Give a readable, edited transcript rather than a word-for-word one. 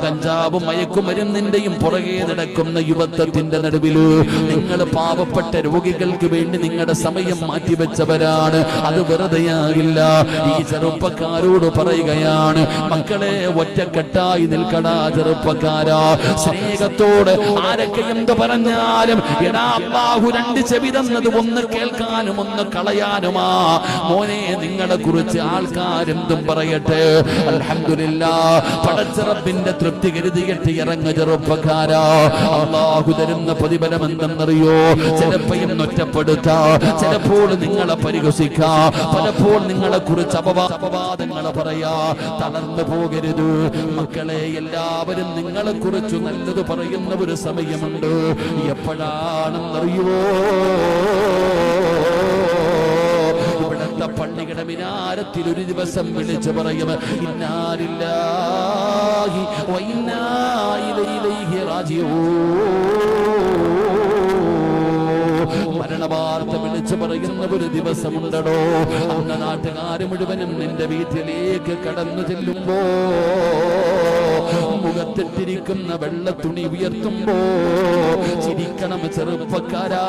കഞ്ചാവും മയക്കുമരുന്നിന്റെയും പുറകെ നടക്കുന്ന യുവത്വത്തിന്റെ നടുവില് നിങ്ങൾ പാവപ്പെട്ട രോഗികൾക്ക് വേണ്ടി നിങ്ങളുടെ സമയം മാറ്റിവെച്ചവരാണ്. അത് വെറുതെയാകില്ല. ഈ ചെറുപ്പക്കാരോട് പറയുകയാണ്, മക്കളെ ഒറ്റക്കെട്ടായി നിൽക്കടാ ചെറുപ്പക്കാരാ. സ്നേഹത്തോട് ആരൊക്കെ എന്ത് പറഞ്ഞാലും എടാ അല്ലാഹു രണ്ട് ചെവി തന്നത് ഒന്ന് കേൾക്കാനും ഒന്ന് കളയാനുമാ. മോനെ നിങ്ങളെ കുറിച്ച് ആൾക്കാരെന്തും പറയട്ടെ, അൽഹംദുലില്ലാഹ് പടച്ച റബ്ബിന്റെ തൃപ്തി കരുതിയിട്ട് ഇറങ്ങ ചെറുപ്പക്കാരാ. അല്ലാഹു തരുന്ന പ്രതിഫലം എന്തെന്നറിയോ? ചിലപ്പോഴും ഒറ്റപ്പെടുത്താ, ചിലപ്പോൾ നിങ്ങളെ പരിഹസിക്കാ, പലപ്പോൾ നിങ്ങളെ കുറിച്ച് അപവാദങ്ങൾ പറയാ. തളർന്നു പോകരുത് മക്കളെ. എല്ലാവരും നിങ്ങളെ കുറിച്ച് നല്ലത് പറയുന്ന ഒരു സമയമുണ്ട്. എപ്പോഴാണെന്നറിയോ? ഇവിടത്തെ പള്ളിയുടെ മിനാരത്തിൽ ഒരു ദിവസം വിളിച്ചു പറയും, ഇന്നാ ലില്ലാഹി വ ഇന്നാ ഇലൈഹി റാജിഊൻ. മരണവാർത്ത വിളിച്ചു പറയുന്ന ഒരു ദിവസമുണ്ടോ? അന്ന് നാട്ടുകാര് മുഴുവനും നിന്റെ വീട്ടിലേക്ക് കടന്നു ചെല്ലുമ്പോ മുഖത്തിട്ടിരിക്കുന്ന വെള്ള തുണി ഉയർത്തുമ്പോ ചിരിക്കണം ചെറുപ്പക്കാരാ.